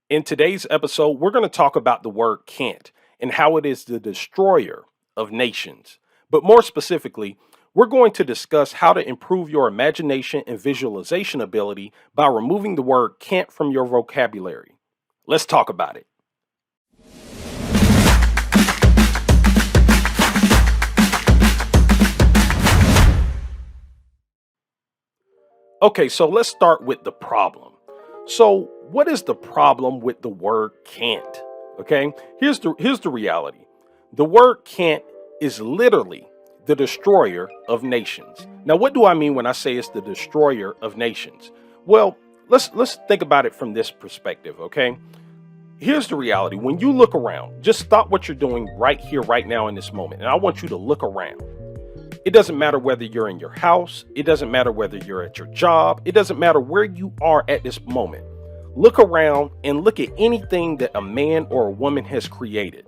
In today's episode, we're going to talk about the word can't and how it is the destroyer of nations. But more specifically, we're going to discuss how to improve your imagination and visualization ability by removing the word can't from your vocabulary. Let's talk about it. Okay, so let's start with the problem. So, what is the problem with the word can't? Okay? Here's the reality. The word can't is literally the destroyer of nations. Now, what do I mean when I say it's the destroyer of nations? Well, let's think about it from this perspective, okay? Here's the reality. When you look around, just stop what you're doing right here right now in this moment, and I want you to look around. It doesn't matter whether you're in your house. It doesn't matter whether you're at your job. It doesn't matter where you are at this moment. Look around and look at anything that a man or a woman has created.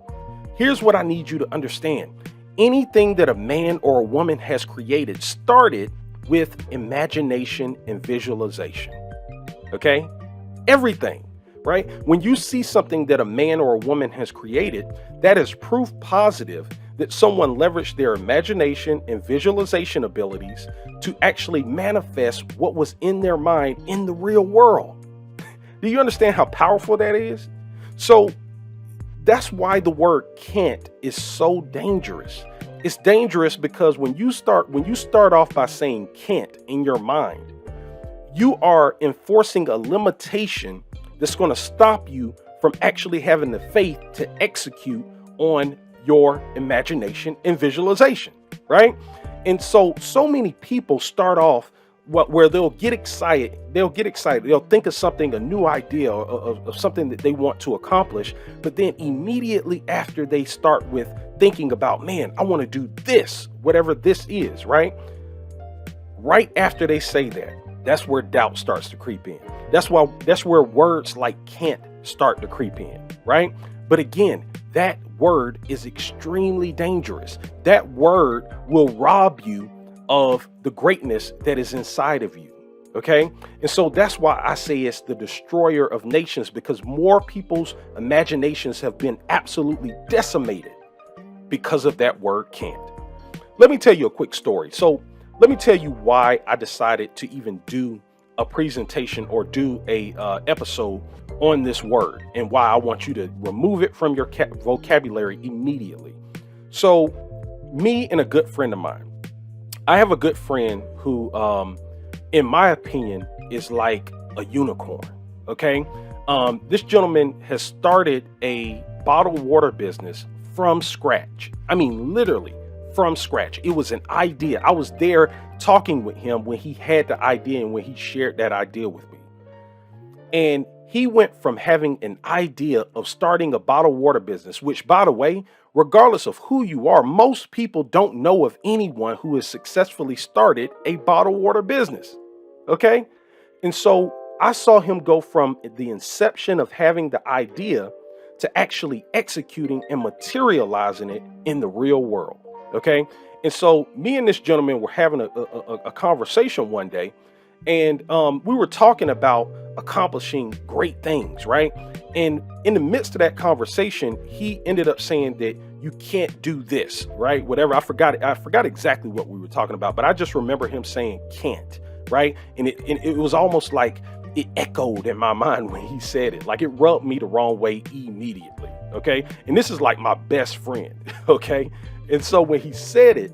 Here's what I need you to understand. Anything that a man or a woman has created started with imagination and visualization. Okay? Everything, right? When you see something that a man or a woman has created, that is proof positive that someone leveraged their imagination and visualization abilities to actually manifest what was in their mind in the real world. Do you understand how powerful that is? So that's why the word can't is so dangerous. It's dangerous because when you start off by saying can't in your mind, you are enforcing a limitation that's going to stop you from actually having the faith to execute on your imagination and visualization, right? And so many people start off where they'll get excited, they'll think of something, a new idea of something that they want to accomplish, but then immediately after they start with thinking about, man, I want to do this, whatever this is, right? Right after they say that, that's where doubt starts to creep in. That's where words like can't start to creep in, right? But again, that word is extremely dangerous. That word will rob you of the greatness that is inside of you. Okay. And so that's why I say it's the destroyer of nations, because more people's imaginations have been absolutely decimated because of that word can't. Let me tell you a quick story. So let me tell you why I decided to even do a presentation or do a episode on this word and why I want you to remove it from your vocabulary immediately. So me and a good friend of mine, I have a good friend who, in my opinion, is like a unicorn. Okay. This gentleman has started a bottled water business from scratch. I mean, literally from scratch. It was an idea. I was there talking with him when he had the idea and when he shared that idea with me. And he went from having an idea of starting a bottled water business, which, by the way, regardless of who you are, most people don't know of anyone who has successfully started a bottled water business. Okay. And so I saw him go from the inception of having the idea to actually executing and materializing it in the real world. Okay. And so me and this gentleman were having a conversation one day, and we were talking about accomplishing great things, right? And in the midst of that conversation, he ended up saying that you can't do this, right? Whatever. I forgot exactly what we were talking about, but I just remember him saying can't, right? And it was almost like it echoed in my mind when he said it. Like it rubbed me the wrong way immediately. Okay. And this is like my best friend. Okay. And so when he said it,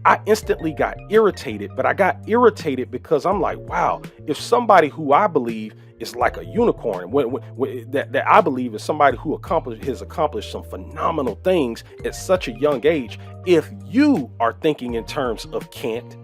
I instantly got irritated, but I got irritated because I'm like, wow, if somebody who I believe is like a unicorn, that I believe is somebody who has accomplished some phenomenal things at such a young age, if you are thinking in terms of can't,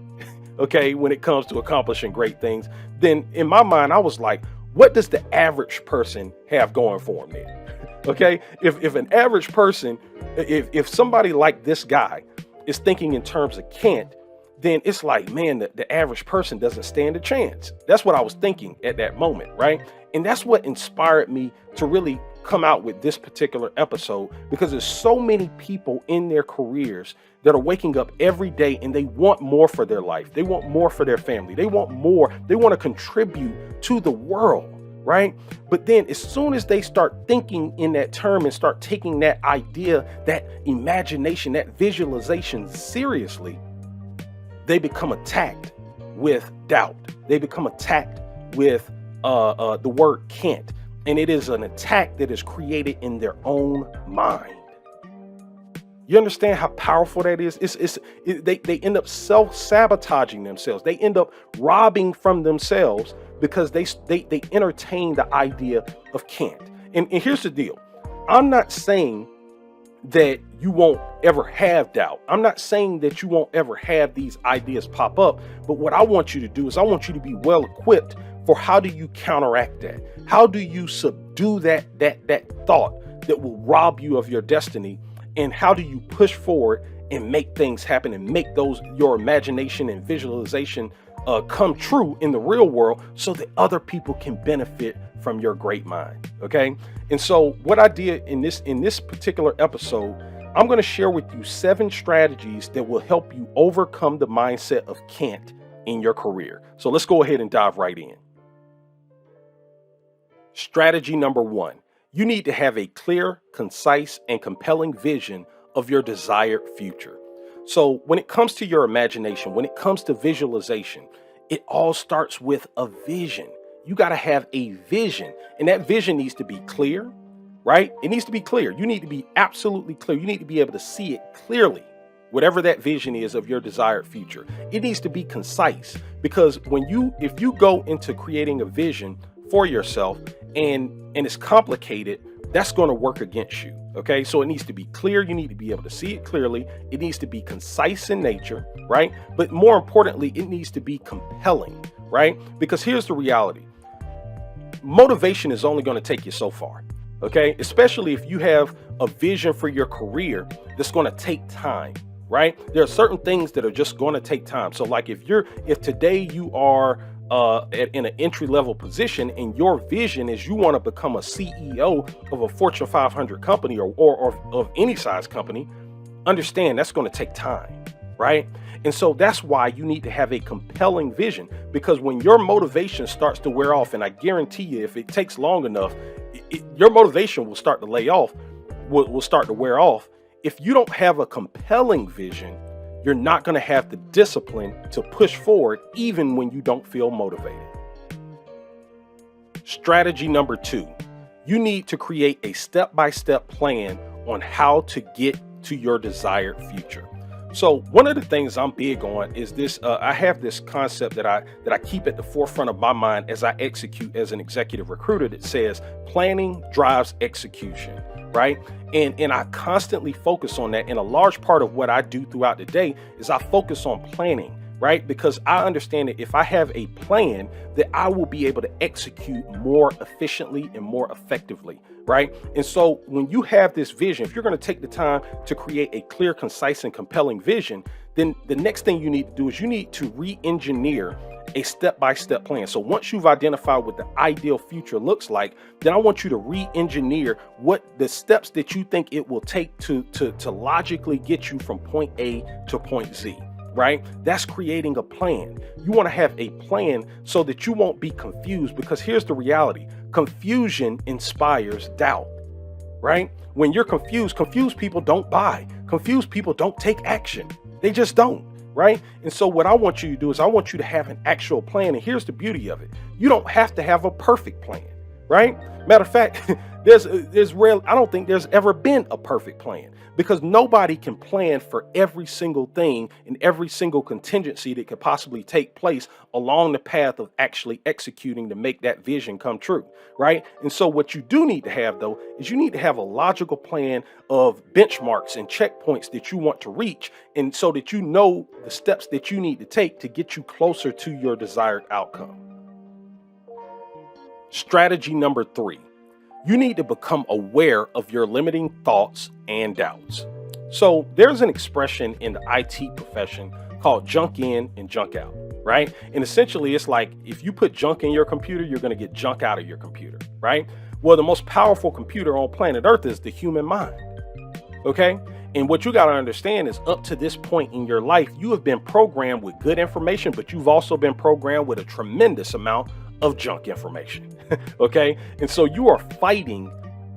okay, when it comes to accomplishing great things, then in my mind, I was like, what does the average person have going for them then? Okay, if an average person, if somebody like this guy is thinking in terms of can't, then it's like, man, the average person doesn't stand a chance. That's what I was thinking at that moment, right? And that's what inspired me to really come out with this particular episode, because there's so many people in their careers that are waking up every day and they want more for their life. They want more for their family. They want more. They want to contribute to the world, right? But then as soon as they start thinking in that term and start taking that idea, that imagination, that visualization seriously, they become attacked with doubt. They become attacked with the word can't. And it is an attack that is created in their own mind. You understand how powerful that is? They end up self-sabotaging themselves. They end up robbing from themselves because they entertain the idea of can't. And here's the deal. I'm not saying that you won't ever have doubt. I'm not saying that you won't ever have these ideas pop up. But what I want you to do is I want you to be well equipped for how do you counteract that? How do you subdue that thought that will rob you of your destiny? And how do you push forward and make things happen and make your imagination and visualization come true in the real world so that other people can benefit from your great mind? Okay. And so what I did in this particular episode, I'm going to share with you 7 strategies that will help you overcome the mindset of can't in your career. So let's go ahead and dive right in. Strategy number 1. You need to have a clear, concise, and compelling vision of your desired future. So when it comes to your imagination, when it comes to visualization, it all starts with a vision. You got to have a vision, and that vision needs to be clear, right? It needs to be clear. You need to be absolutely clear. You need to be able to see it clearly, whatever that vision is of your desired future. It needs to be concise, because if you go into creating a vision for yourself and it's complicated, that's going to work against you. Okay, so it needs to be clear. You need to be able to see it clearly. It needs to be concise in nature, right? But more importantly, it needs to be compelling, right? Because here's the reality. Motivation is only going to take you so far. Okay, especially if you have a vision for your career that's going to take time, right? There are certain things that are just going to take time. So like if today you are in an entry-level position and your vision is you want to become a CEO of a Fortune 500 company or of any size company, understand that's going to take time, right? And so that's why you need to have a compelling vision, because when your motivation starts to wear off, and I guarantee you if it takes long enough, your motivation will start to will start to wear off. If you don't have a compelling vision, you're not going to have the discipline to push forward even when you don't feel motivated. Strategy number 2, you need to create a step-by-step plan on how to get to your desired future. So one of the things I'm big on is this. I have this concept that I keep at the forefront of my mind as I execute as an executive recruiter that says planning drives execution, right? And I constantly focus on that. And a large part of what I do throughout the day is I focus on planning, right? Because I understand that if I have a plan, that I will be able to execute more efficiently and more effectively, right? And so when you have this vision, if you're going to take the time to create a clear, concise, and compelling vision, then the next thing you need to do is you need to re-engineer a step-by-step plan. So once you've identified what the ideal future looks like, then I want you to re-engineer what the steps that you think it will take to logically get you from point A to point Z, right? That's creating a plan. You want to have a plan so that you won't be confused, because here's the reality. Confusion inspires doubt, right? When you're confused people don't buy. Confused people don't take action. They just don't. Right? And so what I want you to do is I want you to have an actual plan. And here's the beauty of it. You don't have to have a perfect plan, right? Matter of fact, I don't think there's ever been a perfect plan, because nobody can plan for every single thing and every single contingency that could possibly take place along the path of actually executing to make that vision come true, right? And so what you do need to have, though, is you need to have a logical plan of benchmarks and checkpoints that you want to reach, and so that you know the steps that you need to take to get you closer to your desired outcome. Strategy number 3. You need to become aware of your limiting thoughts and doubts. So there's an expression in the IT profession called junk in and junk out, right? And essentially it's like if you put junk in your computer, you're going to get junk out of your computer, right? Well, the most powerful computer on planet Earth is the human mind, okay? And what you got to understand is up to this point in your life, you have been programmed with good information, but you've also been programmed with a tremendous amount of junk information. Okay. And so you are fighting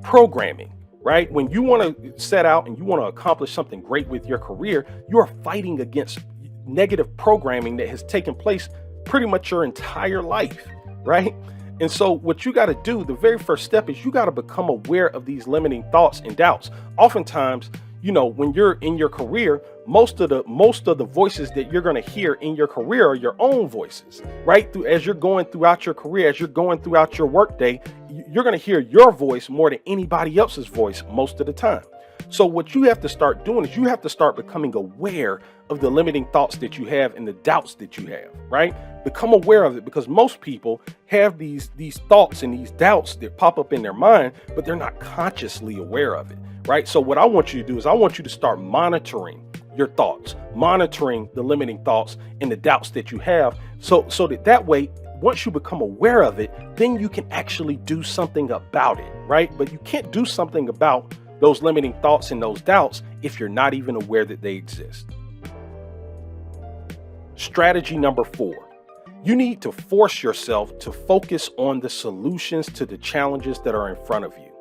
programming, right? When you want to set out and you want to accomplish something great with your career, you are fighting against negative programming that has taken place pretty much your entire life, right? And so what you got to do, the very first step is you got to become aware of these limiting thoughts and doubts. Oftentimes, when you're in your career, most of the voices that you're going to hear in your career are your own voices, right? As you're going throughout your career, as you're going throughout your workday, you're going to hear your voice more than anybody else's voice most of the time. So what you have to start doing is you have to start becoming aware of the limiting thoughts that you have and the doubts that you have, right? Become aware of it, because most people have these thoughts and these doubts that pop up in their mind, but they're not consciously aware of it, right? So what I want you to do is I want you to start monitoring your thoughts, monitoring the limiting thoughts and the doubts that you have, so that way, once you become aware of it, then you can actually do something about it, right? But you can't do something about those limiting thoughts and those doubts if you're not even aware that they exist. Strategy number 4, you need to force yourself to focus on the solutions to the challenges that are in front of you.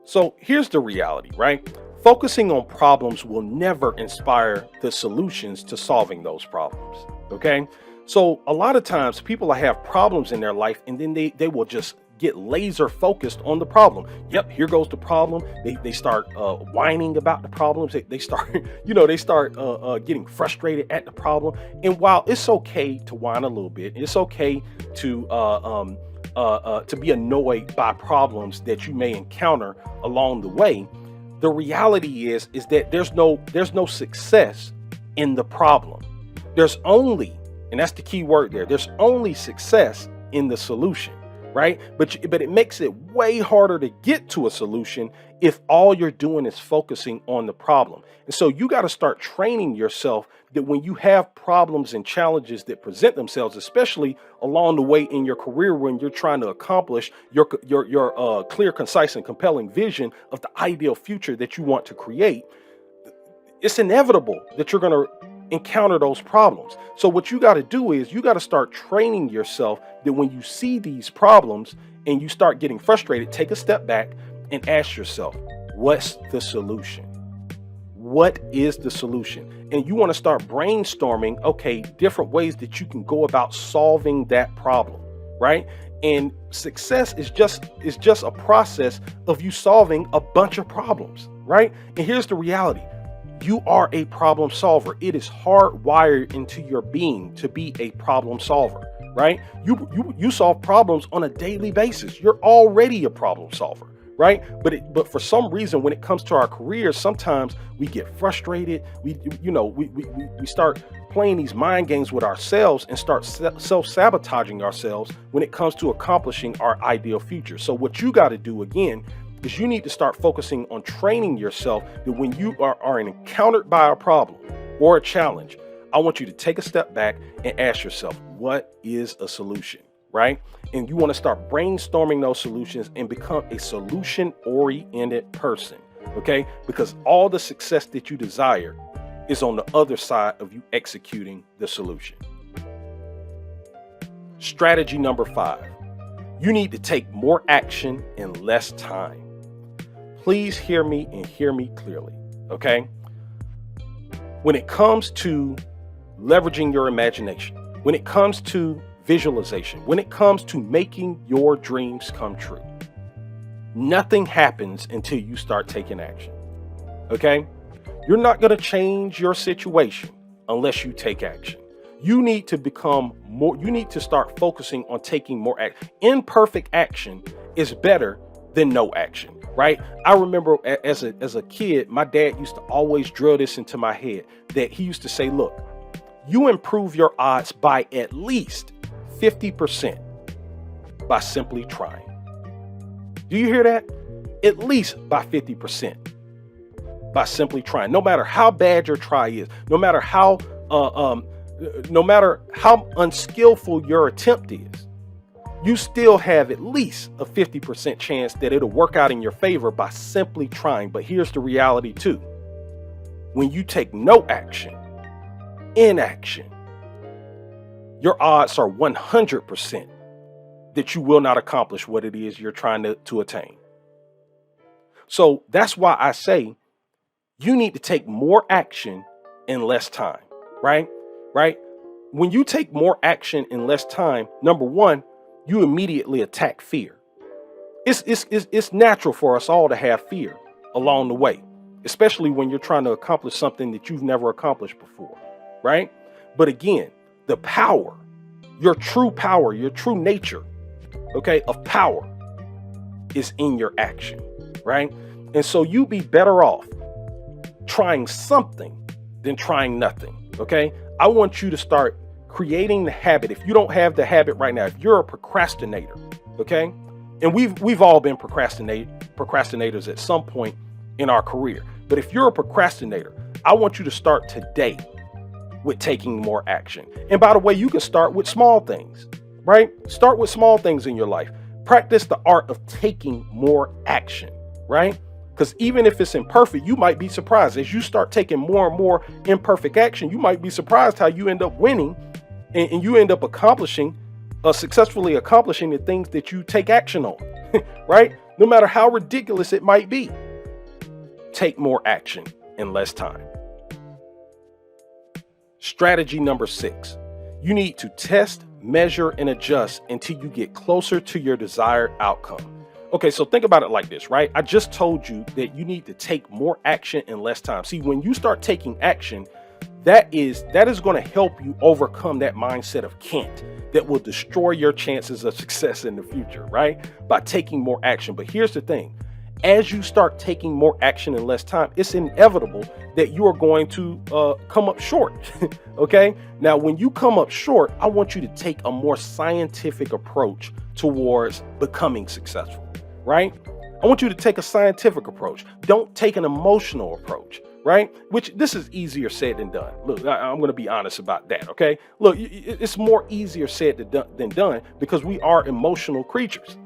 So here's the reality, right? Focusing on problems will never inspire the solutions to solving those problems, okay? So a lot of times people have problems in their life and then they will just get laser focused on the problem. Yep, here goes the problem. They start whining about the problems. They start, getting frustrated at the problem. And while it's okay to whine a little bit, it's okay to be annoyed by problems that you may encounter along the way, the reality is that there's no success in the problem. There's only, and that's the key word there, there's only success in the solution, right? But it makes it way harder to get to a solution if all you're doing is focusing on the problem. And so you got to start training yourself that when you have problems and challenges that present themselves, especially along the way in your career when you're trying to accomplish your clear, concise, and compelling vision of the ideal future that you want to create, it's inevitable that you're going to encounter those problems. So what you got to do is you got to start training yourself that when you see these problems and you start getting frustrated, take a step back and ask yourself, what's the solution? What is the solution? And you want to start brainstorming, okay, different ways that you can go about solving that problem, right? And success is just a process of you solving a bunch of problems, right? And here's the reality. You are a problem solver. It is hardwired into your being to be a problem solver, right? You solve problems on a daily basis. You're already a problem solver, right? But for some reason, when it comes to our careers, sometimes we get frustrated. We start playing these mind games with ourselves and start self-sabotaging ourselves when it comes to accomplishing our ideal future. So what you got to do again is you need to start focusing on training yourself that when you are encountered by a problem or a challenge, I want you to take a step back and ask yourself, what is a solution, right? And you want to start brainstorming those solutions and become a solution-oriented person, okay? Because all the success that you desire is on the other side of you executing the solution. Strategy number 5, you need to take more action in less time. Please hear me and hear me clearly, okay? When it comes to leveraging your imagination, when it comes to visualization, when it comes to making your dreams come true, nothing happens until you start taking action, okay? You're not going to change your situation unless you take action. You need to become more, you need to start focusing on taking more action. Imperfect action is better than no action, right? I remember as a kid, my dad used to always drill this into my head that he used to say, look, you improve your odds by at least 50% by simply trying. Do you hear that? At least by 50% by simply trying. No matter how bad your try is, no matter how unskillful your attempt is, you still have at least a 50% chance that it'll work out in your favor by simply trying. But here's the reality too. When you take no action, inaction, your odds are 100% that you will not accomplish what it is you're trying to attain. So that's why I say you need to take more action in less time, right? Right? When you take more action in less time, number one, you immediately attack fear. It's natural for us all to have fear along the way, especially when you're trying to accomplish something that you've never accomplished before, right? But again, the power, your true nature, okay, of power is in your action, right? And so you be better off trying something than trying nothing, okay? I want you to start creating the habit. If you don't have the habit right now, if you're a procrastinator, okay? And we've all been procrastinators at some point in our career. But if you're a procrastinator, I want you to start today with taking more action. And by the way, you can start with small things, right? Start with small things in your life. Practice the art of taking more action, right? Because even if it's imperfect, you might be surprised. As you start taking more and more imperfect action, you might be surprised how you end up winning and you end up successfully accomplishing the things that you take action on, right? No matter how ridiculous it might be. Take more action in less time. Strategy number 6. You need to test, measure, and adjust until you get closer to your desired outcome. Okay, so think about it like this, right? I just told you that you need to take more action in less time. See, when you start taking action, that is going to help you overcome that mindset of can't that will destroy your chances of success in the future, right? By taking more action. But here's the thing. As you start taking more action in less time, it's inevitable that you are going to come up short. Okay. Now, when you come up short, I want you to take a more scientific approach towards becoming successful, right? I want you to take a scientific approach. Don't take an emotional approach, right? Which this is easier said than done. Look, I'm going to be honest about that. Okay. Look, it's more easier said than done because we are emotional creatures,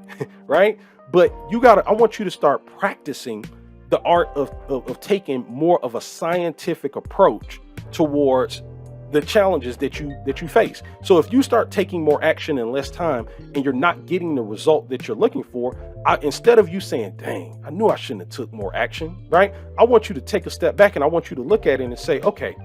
right? But I want you to start practicing the art of taking more of a scientific approach towards the challenges that you face. So if you start taking more action in less time and you're not getting the result that you're looking for, instead of you saying, dang, I knew I shouldn't have took more action, right? I want you to take a step back and I want you to look at it and say, okay,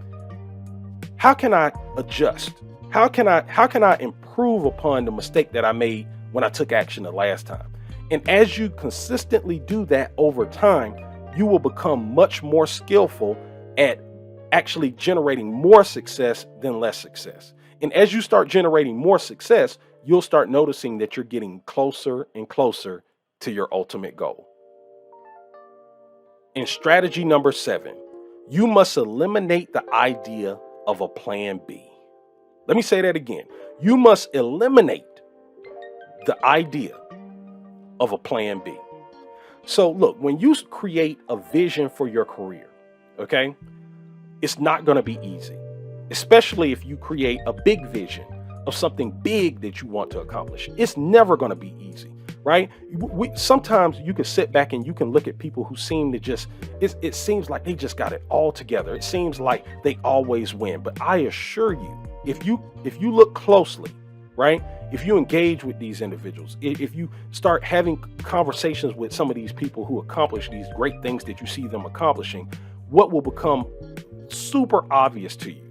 how can I adjust? How can I improve upon the mistake that I made when I took action the last time? And as you consistently do that over time, you will become much more skillful at actually generating more success than less success. And as you start generating more success, you'll start noticing that you're getting closer and closer to your ultimate goal. In strategy number 7, you must eliminate the idea of a plan B. Let me say that again. You must eliminate the idea of a plan B. So look, when you create a vision for your career, okay, it's not going to be easy, especially if you create a big vision of something big that you want to accomplish. It's never going to be easy, right? Sometimes you can sit back and you can look at people who seem to it seems like they just got it all together. It seems like they always win. But I assure you, if you look closely, right? If you engage with these individuals, if you start having conversations with some of these people who accomplish these great things that you see them accomplishing, what will become super obvious to you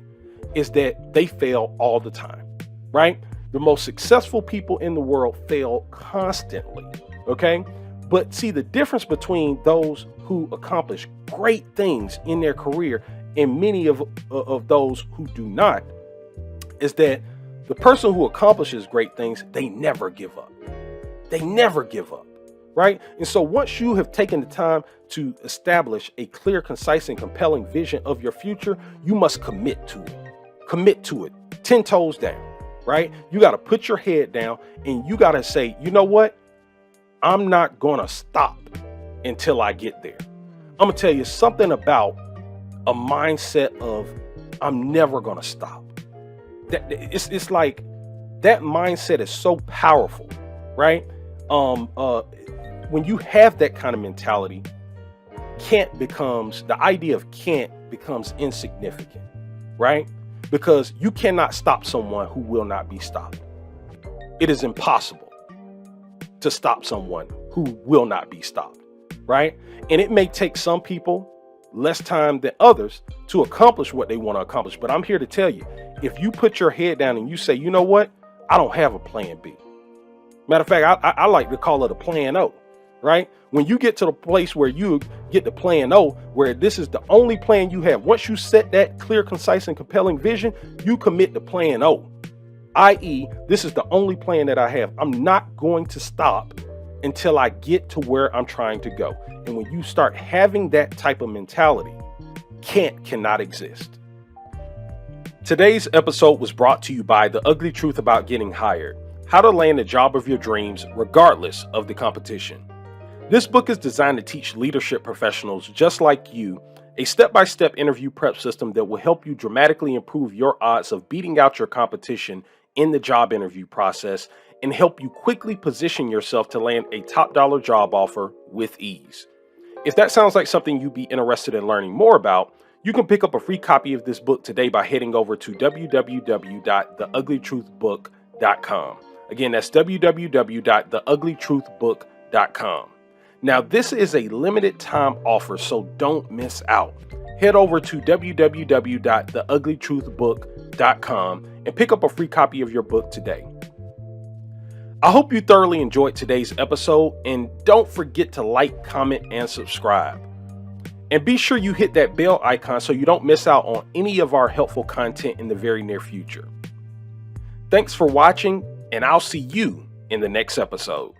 is that they fail all the time, right? The most successful people in the world fail constantly, okay? But see, the difference between those who accomplish great things in their career and many of those who do not is that the person who accomplishes great things, they never give up. They never give up, right? And so once you have taken the time to establish a clear, concise, and compelling vision of your future, you must commit to it. Commit to it, 10 toes down, right? You got to put your head down and you got to say, you know what? I'm not going to stop until I get there. I'm going to tell you something about a mindset of I'm never going to stop. It's like that mindset is so powerful, right? When you have that kind of mentality, the idea of can't becomes insignificant, right? Because you cannot stop someone who will not be stopped. It is impossible. to stop someone who will not be stopped, right? And it may take some people less time than others to accomplish what they want to accomplish. But I'm here to tell you, if you put your head down and you say, you know what, I don't have a plan B. Matter of fact, I like to call it a plan O, right? When you get to the place where you get the plan O, where this is the only plan you have, once you set that clear, concise, and compelling vision, you commit to plan O, i.e., this is the only plan that I have. I'm not going to stop until I get to where I'm trying to go. And when you start having that type of mentality, cannot exist. Today's episode was brought to you by The Ugly Truth About Getting Hired: How to Land the Job of Your Dreams Regardless of the Competition. This book is designed to teach leadership professionals just like you a step-by-step interview prep system that will help you dramatically improve your odds of beating out your competition in the job interview process and help you quickly position yourself to land a top dollar job offer with ease. If that sounds like something you'd be interested in learning more about, you can pick up a free copy of this book today by heading over to www.theuglytruthbook.com. Again, that's www.theuglytruthbook.com. Now, this is a limited time offer, so don't miss out. Head over to www.theuglytruthbook.com and pick up a free copy of your book today. I hope you thoroughly enjoyed today's episode, and don't forget to like, comment, and subscribe. And be sure you hit that bell icon so you don't miss out on any of our helpful content in the very near future. Thanks for watching, and I'll see you in the next episode.